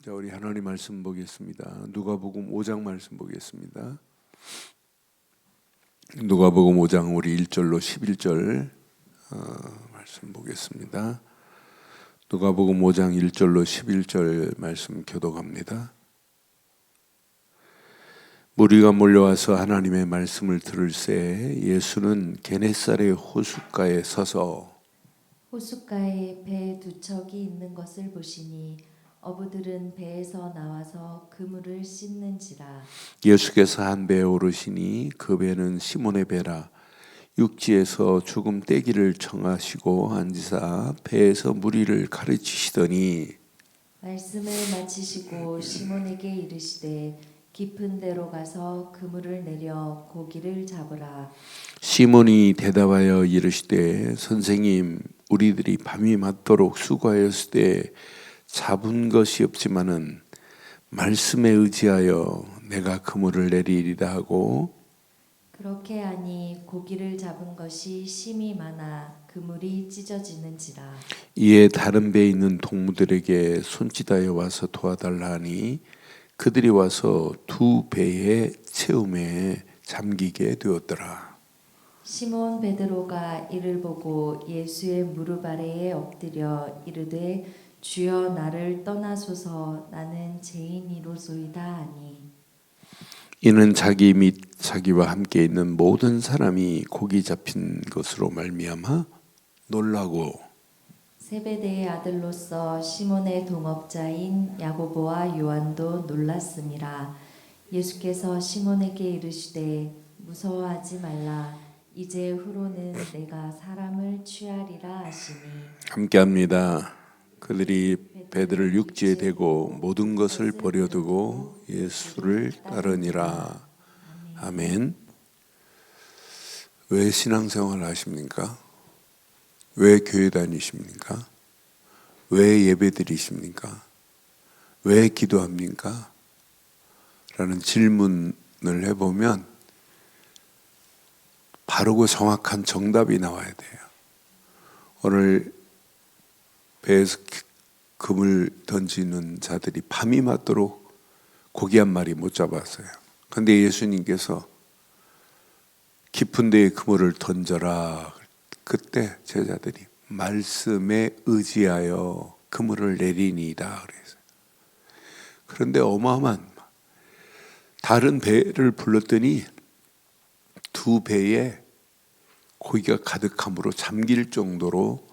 자, 우리 하나님 말씀 보겠습니다. 누가복음 5장 말씀 보겠습니다. 누가복음 5장 우리 1절로 11절 말씀 보겠습니다. 누가복음 5장 1절로 11절 말씀 교독합니다. 무리가 몰려와서 하나님의 말씀을 들을새 예수는 게네사렛 호숫가에 서서 호숫가에 배 두 척이 있는 것을 보시니 어부들은 배에서 나와서 그물을 씻는지라. 예수께서 한 배에 오르시니 그 배는 시몬의 배라. 육지에서 조금 떼기를 청하시고 앉으사 배에서 무리를 가르치시더니 말씀을 마치시고 시몬에게 이르시되 깊은 데로 가서 그물을 내려 고기를 잡으라. 시몬이 대답하여 이르시되 선생님 우리들이 밤이 맞도록 수고하였으되 잡은 것이 없지만은 말씀에 의지하여 내가 그물을 내리리라 하고 그렇게 하니 고기를 잡은 것이 심이 많아 그물이 찢어지는지라. 이에 다른 배에 있는 동무들에게 손짓하여 와서 도와달라 하니 그들이 와서 두 배의 채움에 잠기게 되었더라. 시몬 베드로가 이를 보고 예수의 무릎 아래에 엎드려 이르되 주여 나를 떠나소서 나는 죄인이로소이다 하니 이는 자기 및 자기와 함께 있는 모든 사람이 고기 잡힌 것으로 말미암아 놀라고 세베대의 아들로서 시몬의 동업자인 야고보와 요한도 놀랐음이라. 예수께서 시몬에게 이르시되 무서워하지 말라. 이제 후로는 내가 사람을 취하리라 하시니 함께합니다. 그들이 배들을 육지에 대고 모든 것을 버려두고 예수를 따르니라. 아멘. 왜 신앙생활을 하십니까? 왜 교회 다니십니까? 왜 예배 드리십니까? 왜 기도합니까? 라는 질문을 해보면 바르고 정확한 정답이 나와야 돼요. 오늘 배에서 그물 던지는 자들이 밤이 맞도록 고기 한 마리 못 잡았어요. 그런데 예수님께서 깊은 데에 그물을 던져라. 그때 제자들이 말씀에 의지하여 그물을 내리니이다 그랬어요. 그런데 어마어마한 다른 배를 불렀더니 두 배에 고기가 가득함으로 잠길 정도로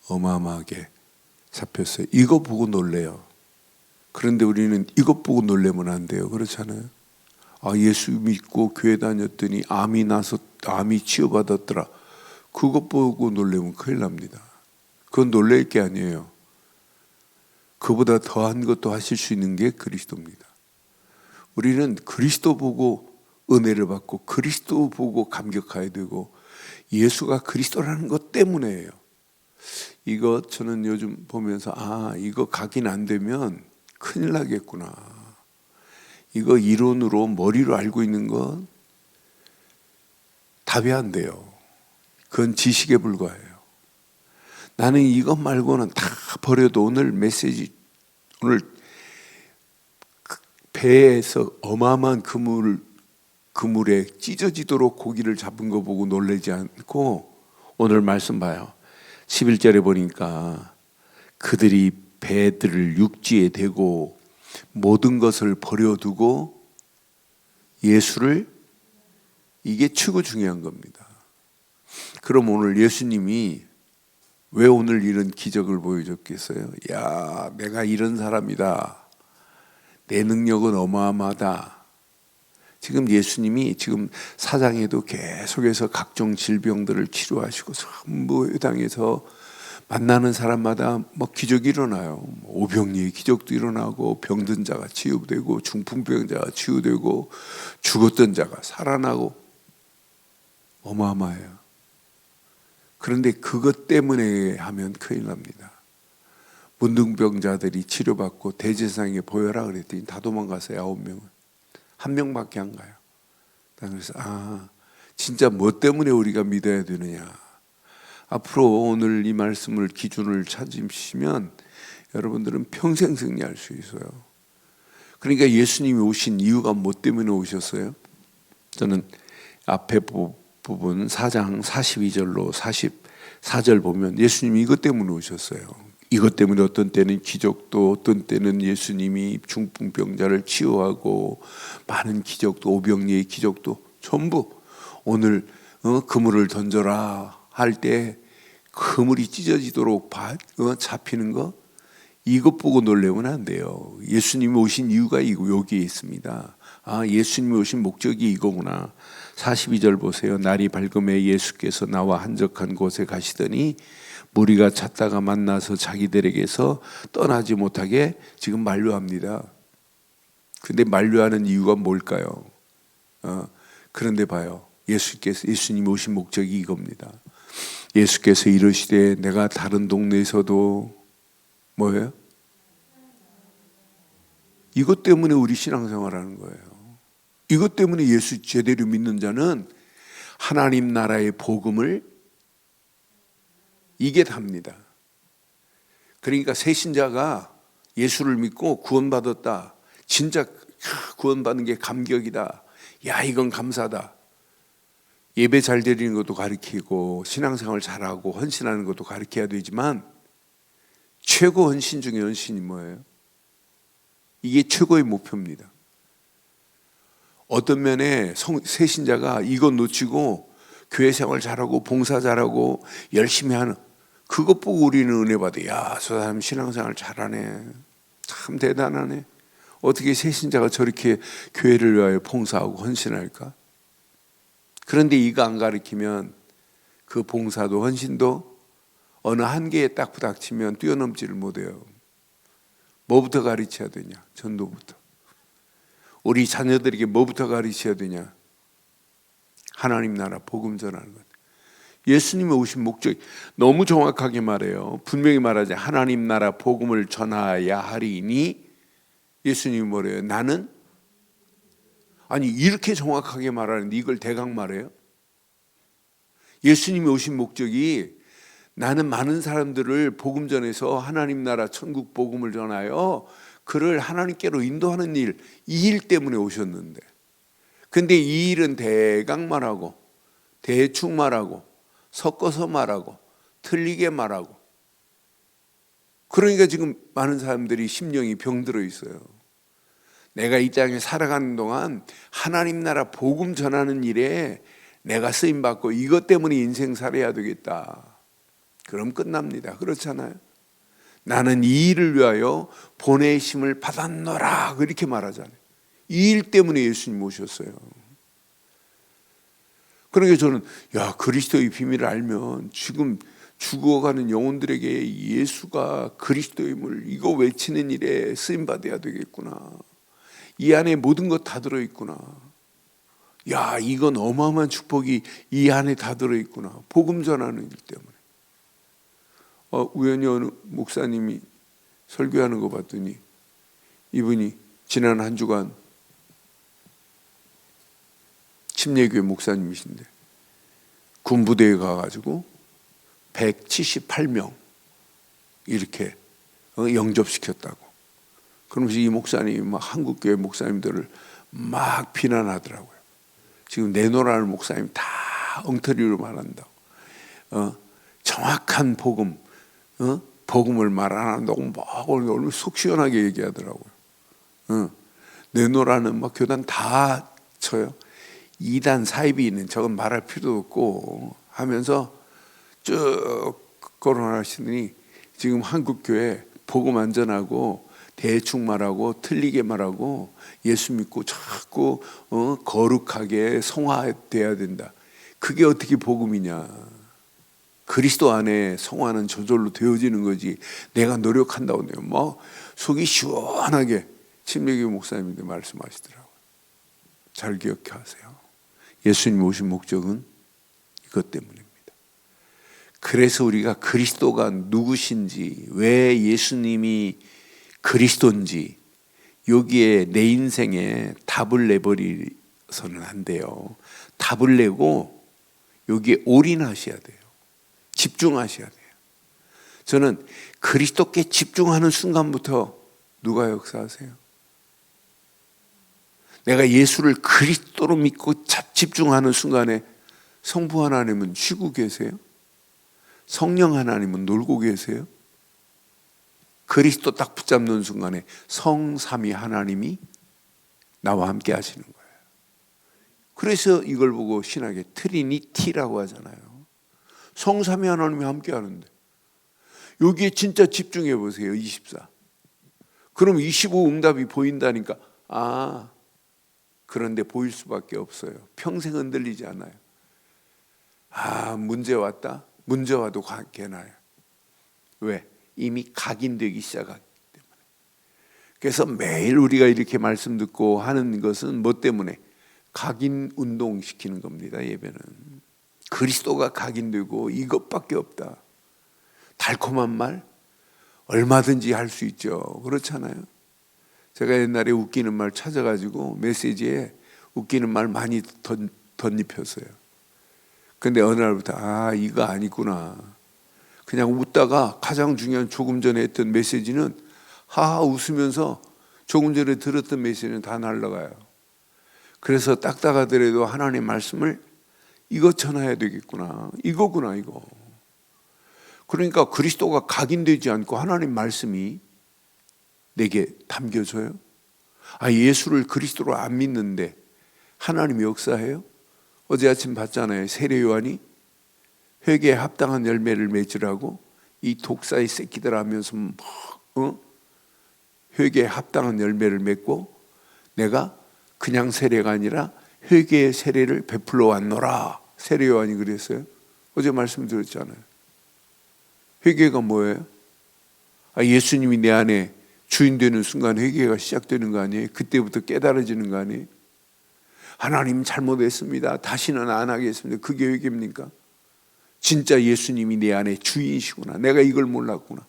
어마어마하게 잡혔어요. 이거 보고 놀래요. 그런데 우리는 이것 보고 놀래면 안 돼요. 그렇잖아요. 아, 예수 믿고 교회 다녔더니 암이 나서 암이 치유받았더라. 그것 보고 놀래면 큰일 납니다. 그건 놀랄 게 아니에요. 그보다 더한 것도 하실 수 있는 게 그리스도입니다. 우리는 그리스도 보고 은혜를 받고 그리스도 보고 감격해야 되고 예수가 그리스도라는 것 때문에예요. 이거 저는 요즘 보면서 이거 각인 안 되면 큰일 나겠구나. 이거 이론으로 머리로 알고 있는 건 답이 안 돼요. 그건 지식에 불과해요. 나는 이것 말고는 다 버려도 오늘 메시지 오늘 배에서 어마어마한 그물에 찢어지도록 고기를 잡은 거 보고 놀라지 않고 오늘 말씀 봐요. 11절에 보니까 그들이 배들을 육지에 대고 모든 것을 버려두고 예수를 이게 최고 중요한 겁니다. 그럼 오늘 예수님이 왜 오늘 이런 기적을 보여줬겠어요? 야, 내가 이런 사람이다. 내 능력은 어마어마하다. 지금 예수님이 지금 사장에도 계속해서 각종 질병들을 치료하시고 전부 회당에서 만나는 사람마다 뭐 기적이 일어나요. 오병리의 기적도 일어나고 병든 자가 치유되고 중풍병자가 치유되고 죽었던 자가 살아나고 어마어마해요. 그런데 그것 때문에 하면 큰일 납니다. 문둥병자들이 치료받고 대제사장에 보여라 그랬더니 다 도망갔어요. 9명은. 한 명밖에 안 가요. 그래서 진짜 뭐 때문에 우리가 믿어야 되느냐. 앞으로 오늘 이 말씀을 기준을 찾으시면 여러분들은 평생 승리할 수 있어요. 그러니까 예수님이 오신 이유가 뭐 때문에 오셨어요? 저는 앞에 부분 4장 42절로 44절 보면 예수님이 이것 때문에 오셨어요. 이것 때문에 어떤 때는 기적도, 어떤 때는 예수님이 중풍병자를 치유하고 많은 기적도, 오병이의 기적도 전부 오늘 그물을 던져라 할 때 그물이 찢어지도록 잡히는 거, 이것 보고 놀라면 안 돼요. 예수님이 오신 이유가 여기에 있습니다. 아, 예수님이 오신 목적이 이거구나. 42절 보세요. 날이 밝음에 예수께서 나와 한적한 곳에 가시더니 무리가 찾다가 만나서 자기들에게서 떠나지 못하게 지금 만류합니다. 근데 만류하는 이유가 뭘까요? 그런데 봐요. 예수님이 오신 목적이 이겁니다. 예수께서 이르시되 내가 다른 동네에서도 뭐예요? 이것 때문에 우리 신앙생활하는 거예요. 이것 때문에 예수 제대로 믿는 자는 하나님 나라의 복음을 이게 답니다. 그러니까 새신자가 예수를 믿고 구원받았다. 진짜 구원받는 게 감격이다. 야, 이건 감사다. 예배 잘 드리는 것도 가르치고 신앙생활 잘하고 헌신하는 것도 가르쳐야 되지만 최고 헌신 중에 헌신이 뭐예요? 이게 최고의 목표입니다. 어떤 면에 새신자가 이거 놓치고 교회 생활 잘하고 봉사 잘하고 열심히 하는 그것 보고 우리는 은혜 받아. 야, 저 사람 신앙생활 잘하네. 참 대단하네. 어떻게 새신자가 저렇게 교회를 위하여 봉사하고 헌신할까? 그런데 이거 안 가르치면 그 봉사도 헌신도 어느 한계에 딱 부닥치면 뛰어넘지를 못해요. 뭐부터 가르쳐야 되냐? 전도부터. 우리 자녀들에게 뭐부터 가르쳐야 되냐? 하나님 나라 복음 전하는 것. 예수님이 오신 목적이 너무 정확하게 말해요. 분명히 말하지. 하나님 나라 복음을 전하여야 하리니 예수님이 뭐래요? 나는? 아니 이렇게 정확하게 말하는데 이걸 대강 말해요? 예수님이 오신 목적이 나는 많은 사람들을 복음 전해서 하나님 나라 천국 복음을 전하여 그를 하나님께로 인도하는 일, 이 일 때문에 오셨는데, 근데 이 일은 대강 말하고 대충 말하고 섞어서 말하고 틀리게 말하고, 그러니까 지금 많은 사람들이 심령이 병들어 있어요. 내가 이 땅에 살아가는 동안 하나님 나라 복음 전하는 일에 내가 쓰임받고 이것 때문에 인생 살아야 되겠다. 그럼 끝납니다. 그렇잖아요. 나는 이 일을 위하여 보내심을 받았노라 그렇게 말하잖아요. 이 일 때문에 예수님 오셨어요. 그러니까 저는 그리스도의 비밀을 알면 지금 죽어가는 영혼들에게 예수가 그리스도임을 이거 외치는 일에 쓰임받아야 되겠구나. 이 안에 모든 것 다 들어있구나. 이건 어마어마한 축복이 이 안에 다 들어있구나. 복음 전하는 일 때문에. 우연히 어느 목사님이 설교하는 거 봤더니 이분이 지난 한 주간 침례교회 목사님이신데 군부대에 가가지고 178명 이렇게 영접시켰다고. 그러면서 이 목사님이 막 한국교회 목사님들을 막 비난하더라고요. 지금 내노라는 목사님 다 엉터리로 말한다고. 정확한 복음, 복음을 말 안 한다고 막 오늘 속 시원하게 얘기하더라고요. 내노라는 막 교단 다 쳐요. 2단 사입이 있는 저건 말할 필요도 없고 하면서 쭉 거론하시더니 지금 한국교회 복음 안 전하고 대충 말하고 틀리게 말하고 예수 믿고 자꾸 거룩하게 성화돼야 된다. 그게 어떻게 복음이냐. 그리스도 안에 성화는 저절로 되어지는 거지 내가 노력한다고 해요. 뭐 속이 시원하게 침례교회 목사님인데 말씀하시더라고요. 잘 기억하세요. 예수님 오신 목적은 이것 때문입니다. 그래서 우리가 그리스도가 누구신지, 왜 예수님이 그리스도인지 여기에 내 인생에 답을 내버리서는 안 돼요. 답을 내고 여기에 올인하셔야 돼요. 집중하셔야 돼요. 저는 그리스도께 집중하는 순간부터 누가 역사하세요? 내가 예수를 그리스도로 믿고 집중하는 순간에 성부 하나님은 쉬고 계세요? 성령 하나님은 놀고 계세요? 그리스도 딱 붙잡는 순간에 성삼위 하나님이 나와 함께 하시는 거예요. 그래서 이걸 보고 신학에 트리니티라고 하잖아요. 성삼위 하나님이 함께 하는데 여기에 진짜 집중해 보세요. 24. 그럼 25 응답이 보인다니까. 그런데 보일 수밖에 없어요. 평생 흔들리지 않아요. 문제 왔다? 문제 와도 괜찮아요. 왜? 이미 각인되기 시작하기 때문에. 그래서 매일 우리가 이렇게 말씀 듣고 하는 것은 뭐 때문에? 각인 운동시키는 겁니다. 예배는 그리스도가 각인되고 이것밖에 없다. 달콤한 말 얼마든지 할 수 있죠. 그렇잖아요. 제가 옛날에 웃기는 말 찾아가지고 메시지에 웃기는 말 많이 덧입혔어요. 근데 어느 날부터 이거 아니구나. 그냥 웃다가 가장 중요한 조금 전에 했던 메시지는 하하 웃으면서 조금 전에 들었던 메시지는 다 날아가요. 그래서 딱딱하더라도 하나님의 말씀을 이거 전해야 되겠구나. 이거구나 이거. 그러니까 그리스도가 각인되지 않고 하나님 말씀이 내게 담겨져요? 예수를 그리스도로 안 믿는데 하나님이 역사해요? 어제 아침 봤잖아요. 세례 요한이 회개에 합당한 열매를 맺으라고 이 독사의 새끼들 하면서 회개에 합당한 열매를 맺고 내가 그냥 세례가 아니라 회개의 세례를 베풀러 왔노라. 세례 요한이 그랬어요. 어제 말씀드렸잖아요. 회개가 뭐예요? 예수님이 내 안에 주인 되는 순간 회개가 시작되는 거 아니에요? 그때부터 깨달아지는 거 아니에요? 하나님 잘못했습니다. 다시는 안 하겠습니다. 그게 회개입니까? 진짜 예수님이 내 안에 주인이시구나. 내가 이걸 몰랐구나.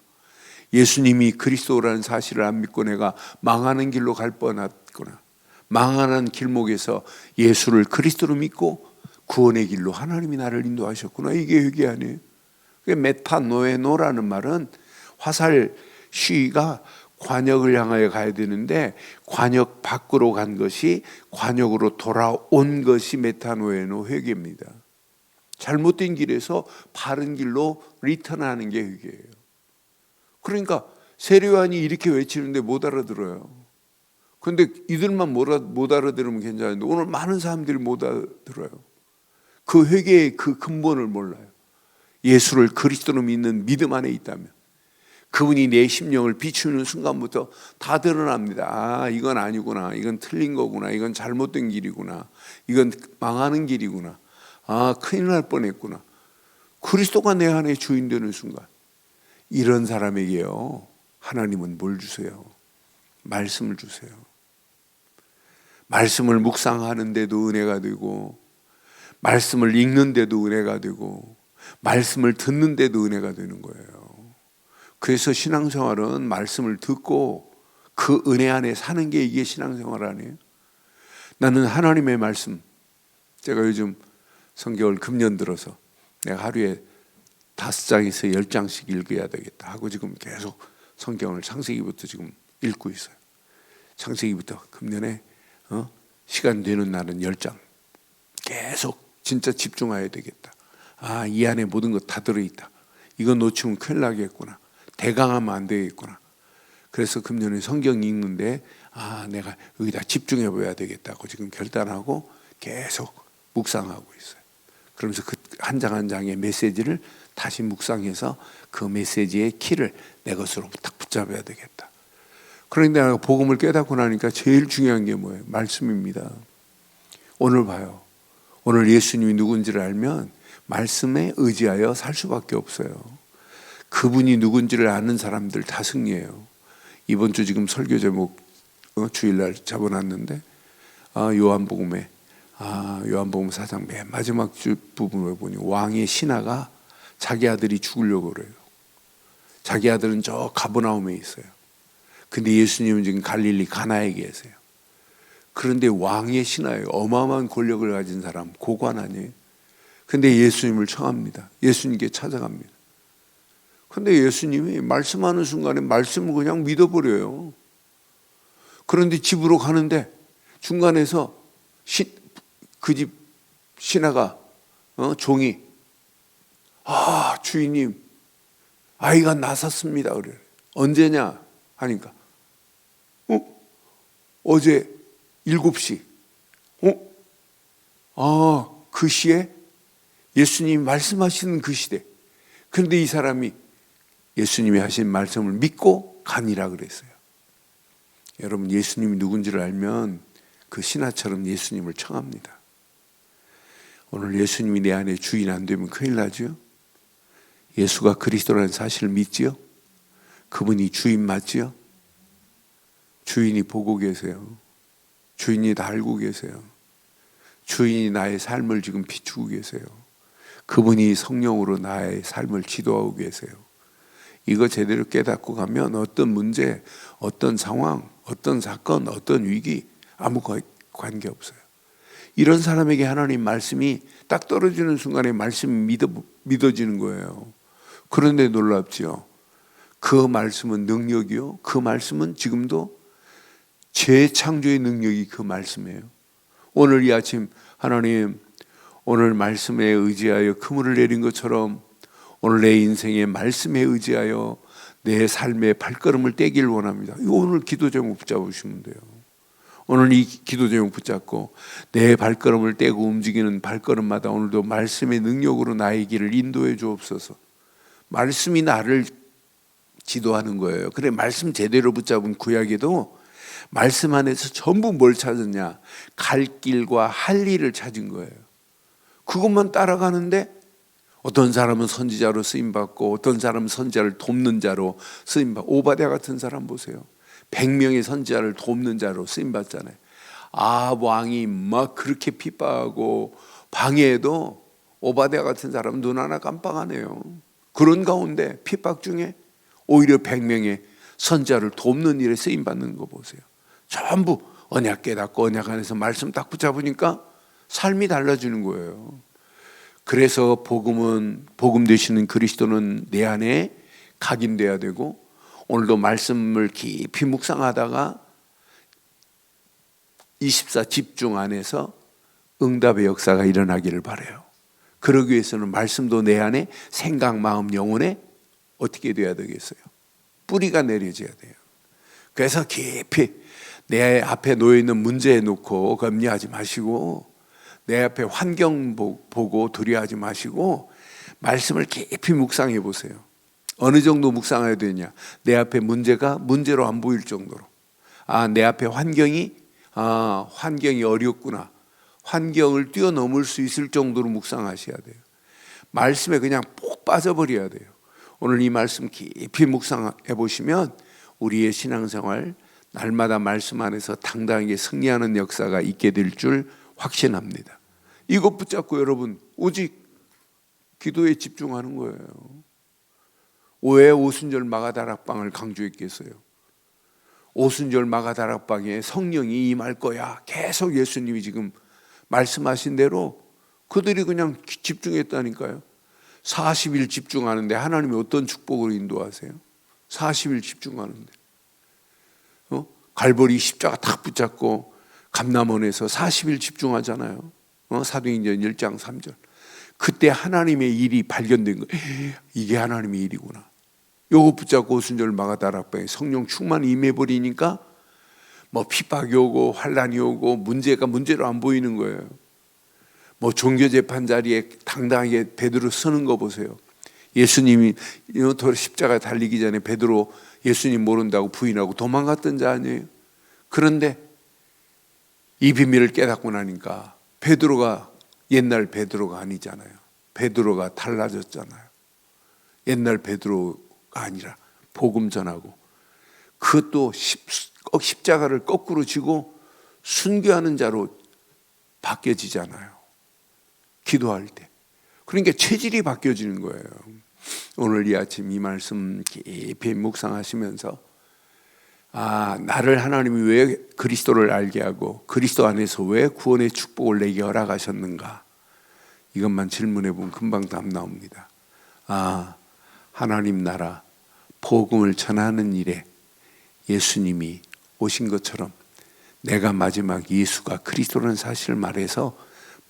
예수님이 그리스도라는 사실을 안 믿고 내가 망하는 길로 갈 뻔했구나. 망하는 길목에서 예수를 그리스도로 믿고 구원의 길로 하나님이 나를 인도하셨구나. 이게 회개 아니에요? 메타노에노라는 말은 화살 시위가 관역을 향하여 가야 되는데 관역 밖으로 간 것이 관역으로 돌아온 것이 메타노에노 회개입니다. 잘못된 길에서 바른 길로 리턴하는 게 회개예요. 그러니까 세례요한이 이렇게 외치는데 못 알아들어요. 그런데 이들만 못 알아들으면 괜찮은데 오늘 많은 사람들이 못 알아들어요. 그 회개의 그 근본을 몰라요. 예수를 그리스도로 믿는 믿음 안에 있다면 그분이 내 심령을 비추는 순간부터 다 드러납니다. 이건 아니구나. 이건 틀린 거구나. 이건 잘못된 길이구나. 이건 망하는 길이구나. 큰일 날 뻔했구나. 그리스도가 내 안에 주인 되는 순간 이런 사람에게요 하나님은 뭘 주세요? 말씀을 주세요. 말씀을 묵상하는데도 은혜가 되고 말씀을 읽는데도 은혜가 되고 말씀을 듣는데도 은혜가 되는 거예요. 그래서 신앙생활은 말씀을 듣고 그 은혜 안에 사는 게 이게 신앙생활 아니에요? 나는 하나님의 말씀, 제가 요즘 성경을 금년 들어서 내가 하루에 5장에서 10장씩 읽어야 되겠다 하고 지금 계속 성경을 창세기부터 지금 읽고 있어요. 창세기부터 금년에 시간 되는 날은 10장 계속 진짜 집중해야 되겠다. 이 안에 모든 것 다 들어있다. 이거 놓치면 큰일 나겠구나. 대강하면 안 되겠구나. 그래서 금년에 성경 읽는데 내가 여기다 집중해 봐야 되겠다고 지금 결단하고 계속 묵상하고 있어요. 그러면서 그 한 장 한 장의 메시지를 다시 묵상해서 그 메시지의 키를 내 것으로 딱 붙잡아야 되겠다. 그런데 내가 복음을 깨닫고 나니까 제일 중요한 게 뭐예요? 말씀입니다. 오늘 봐요. 오늘 예수님이 누군지를 알면 말씀에 의지하여 살 수밖에 없어요. 그분이 누군지를 아는 사람들 다 승리해요. 이번 주 지금 설교 제목 주일날 잡아놨는데 요한복음에 요한복음 4장 맨 마지막 부분을 보니 왕의 신하가 자기 아들이 죽으려고 그래요. 자기 아들은 저 가버나움에 있어요. 근데 예수님은 지금 갈릴리 가나에 계세요. 그런데 왕의 신하예요. 어마어마한 권력을 가진 사람, 고관 아니에요. 근데 예수님을 청합니다. 예수님께 찾아갑니다. 근데 예수님이 말씀하는 순간에 말씀을 그냥 믿어버려요. 그런데 집으로 가는데 중간에서 그 집 신하가 종이 주인님 아이가 낳았습니다 그래. 언제냐 하니까 어제 7시. 그 시에 예수님이 말씀하시는 그 시대. 그런데 이 사람이 예수님이 하신 말씀을 믿고 가니라 그랬어요. 여러분, 예수님이 누군지를 알면 그 신하처럼 예수님을 청합니다. 오늘 예수님이 내 안에 주인 안 되면 큰일 나죠. 예수가 그리스도라는 사실을 믿지요. 그분이 주인 맞지요. 주인이 보고 계세요. 주인이 다 알고 계세요. 주인이 나의 삶을 지금 비추고 계세요. 그분이 성령으로 나의 삶을 지도하고 계세요. 이거 제대로 깨닫고 가면 어떤 문제, 어떤 상황, 어떤 사건, 어떤 위기 아무 관계없어요. 이런 사람에게 하나님 말씀이 딱 떨어지는 순간에 말씀이 믿어지는 거예요. 그런데 놀랍지요. 그 말씀은 능력이요. 그 말씀은 지금도 재창조의 능력이 그 말씀이에요. 오늘 이 아침 하나님 오늘 말씀에 의지하여 그물을 내린 것처럼 오늘 내 인생의 말씀에 의지하여 내 삶의 발걸음을 떼기를 원합니다. 이거 오늘 기도 제목 붙잡으시면 돼요. 오늘 이 기도 제목 붙잡고 내 발걸음을 떼고 움직이는 발걸음마다 오늘도 말씀의 능력으로 나의 길을 인도해 주옵소서. 말씀이 나를 지도하는 거예요. 그래, 말씀 제대로 붙잡은 구약에도 말씀 안에서 전부 뭘 찾았냐? 갈 길과 할 일을 찾은 거예요. 그것만 따라가는데 어떤 사람은 선지자로 쓰임받고 어떤 사람은 선지자를 돕는 자로 쓰임받고, 오바댜 같은 사람 보세요. 100명의 선지자를 돕는 자로 쓰임받잖아요. 왕이 막 그렇게 핍박하고 방해해도 오바댜 같은 사람은 눈 하나 깜빡 안 해요. 그런 가운데 핍박 중에 오히려 100명의 선지자를 돕는 일에 쓰임받는 거 보세요. 전부 언약 깨닫고 언약 안에서 말씀 딱 붙잡으니까 삶이 달라지는 거예요. 그래서 복음 되시는 그리스도는 내 안에 각인돼야 되고, 오늘도 말씀을 깊이 묵상하다가 24 집중 안에서 응답의 역사가 일어나기를 바라요. 그러기 위해서는 말씀도 내 안에 생각, 마음, 영혼에 어떻게 돼야 되겠어요? 뿌리가 내려져야 돼요. 그래서 깊이 내 앞에 놓여있는 문제에 놓고 염려하지 마시고, 내 앞에 환경 보고 두려워하지 마시고 말씀을 깊이 묵상해 보세요. 어느 정도 묵상해야 되냐? 내 앞에 문제가 문제로 안 보일 정도로, 내 앞에 환경이 어렵구나, 환경을 뛰어넘을 수 있을 정도로 묵상하셔야 돼요. 말씀에 그냥 푹 빠져버려야 돼요. 오늘 이 말씀 깊이 묵상해 보시면 우리의 신앙생활 날마다 말씀 안에서 당당하게 승리하는 역사가 있게 될 줄 확신합니다. 이것 붙잡고 여러분 오직 기도에 집중하는 거예요. 왜 오순절 마가다락방을 강조했겠어요? 오순절 마가다락방에 성령이 임할 거야. 계속 예수님이 지금 말씀하신 대로 그들이 그냥 집중했다니까요. 40일 집중하는데 하나님이 어떤 축복으로 인도하세요? 40일 집중하는데 갈보리 십자가 탁 붙잡고 감람원에서 40일 집중하잖아요. 사도행전 1장 3절. 그때 하나님의 일이 발견된 거예요. 이게 하나님의 일이구나. 요거 붙잡고 오순절 마가다락방에 성령 충만히 임해버리니까 핍박이 오고 환란이 오고 문제가 문제로 안 보이는 거예요. 종교재판 자리에 당당하게 베드로 서는 거 보세요. 예수님이 십자가 달리기 전에 베드로 예수님 모른다고 부인하고 도망갔던 자 아니에요. 그런데 이 비밀을 깨닫고 나니까 베드로가 옛날 베드로가 아니잖아요. 베드로가 달라졌잖아요. 옛날 베드로가 아니라 복음 전하고 그것도 십자가를 거꾸로 지고 순교하는 자로 바뀌어지잖아요. 기도할 때. 그러니까 체질이 바뀌어지는 거예요. 오늘 이 아침 이 말씀 깊이 묵상하시면서 나를 하나님이 왜 그리스도를 알게 하고 그리스도 안에서 왜 구원의 축복을 내게 허락하셨는가, 이것만 질문해 보면 금방 답 나옵니다. 하나님 나라 복음을 전하는 일에 예수님이 오신 것처럼 내가 마지막 예수가 그리스도라는 사실을 말해서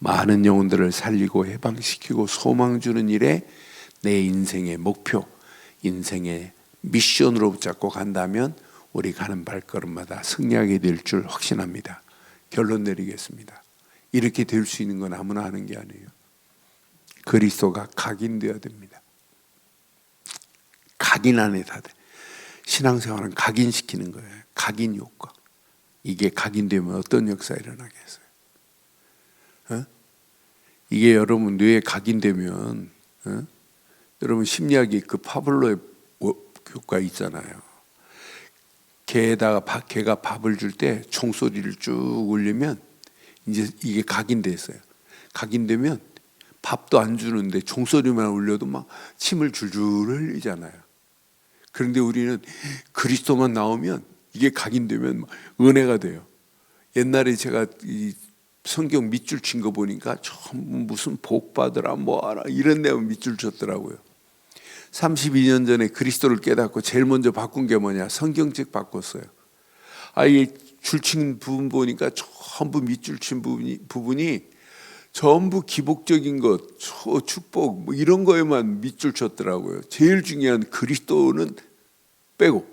많은 영혼들을 살리고 해방시키고 소망 주는 일에 내 인생의 목표, 인생의 미션으로 붙잡고 간다면 우리 가는 발걸음마다 승리하게 될 줄 확신합니다. 결론 내리겠습니다. 이렇게 될 수 있는 건 아무나 하는 게 아니에요. 그리스도가 각인되어야 됩니다. 각인 안에 다 돼. 신앙생활은 각인시키는 거예요. 각인 효과. 이게 각인되면 어떤 역사가 일어나겠어요? 이게 여러분 뇌에 각인되면 여러분 심리학이 그 파블로의 효과 있잖아요. 개가 밥을 줄 때 총소리를 쭉 울리면 이제 이게 각인돼 있어요. 각인되면 밥도 안 주는데 종소리만 울려도 막 침을 줄줄 흘리잖아요. 그런데 우리는 그리스도만 나오면 이게 각인되면 은혜가 돼요. 옛날에 제가 이 성경 밑줄 친 거 보니까 전부 무슨 복 받으라 뭐하라 이런 내용 밑줄 쳤더라고요. 32년 전에 그리스도를 깨닫고 제일 먼저 바꾼 게 뭐냐? 성경책 바꿨어요. 이 줄 친 부분 보니까 전부 밑줄 친 부분이 전부 기복적인 것, 축복 뭐 이런 거에만 밑줄 쳤더라고요. 제일 중요한 그리스도는 빼고.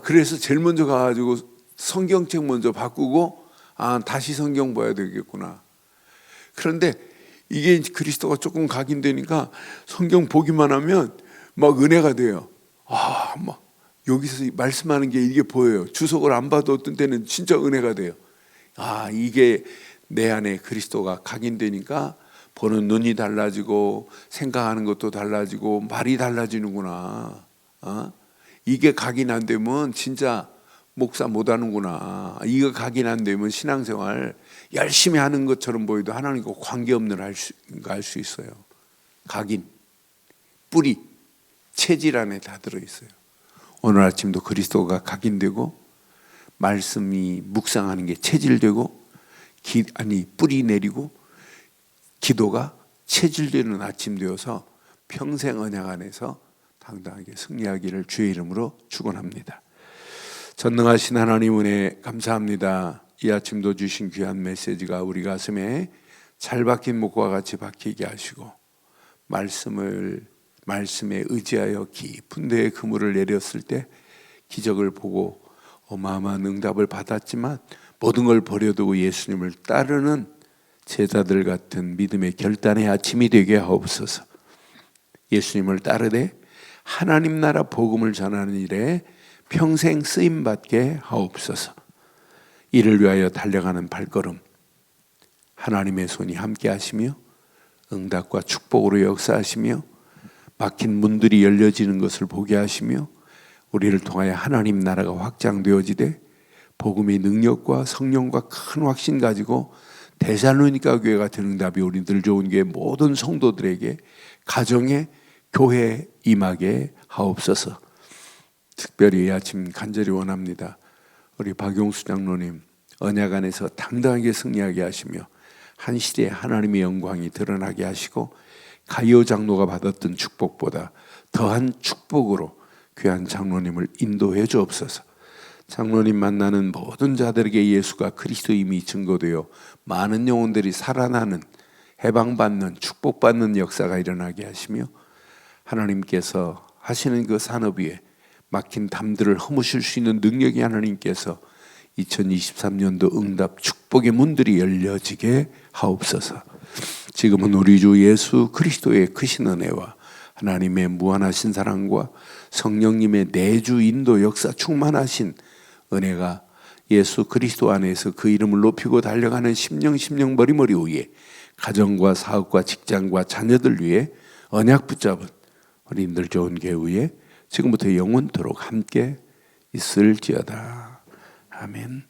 그래서 제일 먼저 가가지고 성경책 먼저 바꾸고 다시 성경 봐야 되겠구나. 그런데 이게 그리스도가 조금 각인되니까 성경 보기만 하면 막 은혜가 돼요. 막 여기서 말씀하는 게 이게 보여요. 주석을 안 봐도 어떤 때는 진짜 은혜가 돼요. 이게 내 안에 그리스도가 각인되니까 보는 눈이 달라지고 생각하는 것도 달라지고 말이 달라지는구나. 이게 각인 안 되면 진짜 목사 못 하는구나. 이거 각인 안 되면 신앙생활 열심히 하는 것처럼 보여도 하나님과 관계없는 알 수 있어요. 각인, 뿌리, 체질 안에 다 들어있어요. 오늘 아침도 그리스도가 각인되고 말씀이 묵상하는 게 체질되고 뿌리 내리고 기도가 체질되는 아침 되어서 평생 언약 안에서 당당하게 승리하기를 주의 이름으로 축원합니다. 전능하신 하나님 은혜 감사합니다. 이 아침도 주신 귀한 메시지가 우리 가슴에 잘 박힌 목과 같이 박히게 하시고 말씀에 의지하여 깊은 데에 그물을 내렸을 때 기적을 보고 어마어마한 응답을 받았지만 모든 걸 버려두고 예수님을 따르는 제자들 같은 믿음의 결단의 아침이 되게 하옵소서. 예수님을 따르되 하나님 나라 복음을 전하는 일에 평생 쓰임받게 하옵소서. 이를 위하여 달려가는 발걸음 하나님의 손이 함께 하시며 응답과 축복으로 역사하시며 막힌 문들이 열려지는 것을 보게 하시며 우리를 통하여 하나님 나라가 확장되어지되 복음의 능력과 성령과 큰 확신 가지고 데살로니가 교회 같은 응답이 우리 늘 좋은 교회 모든 성도들에게 가정에 교회에 임하게 하옵소서. 특별히 이 아침 간절히 원합니다. 우리 박용수 장로님 언약 안에서 당당하게 승리하게 하시며 한 시대에 하나님의 영광이 드러나게 하시고 가이오 장로가 받았던 축복보다 더한 축복으로 귀한 장로님을 인도해 주옵소서. 장로님 만나는 모든 자들에게 예수가 그리스도임이 증거되어 많은 영혼들이 살아나는 해방받는 축복받는 역사가 일어나게 하시며 하나님께서 하시는 그 산업 위에 막힌 담들을 허무실 수 있는 능력이 하나님께서 2023년도 응답 축복의 문들이 열려지게 하옵소서. 지금은 우리 주 예수 그리스도의 크신 은혜와 하나님의 무한하신 사랑과 성령님의 내주 인도 역사 충만하신 은혜가 예수 그리스도 안에서 그 이름을 높이고 달려가는 심령 머리머리 위에 가정과 사업과 직장과 자녀들 위해 언약 붙잡은 우리들 좋은 교회에 지금부터 영원토록 함께 있을지어다. 아멘.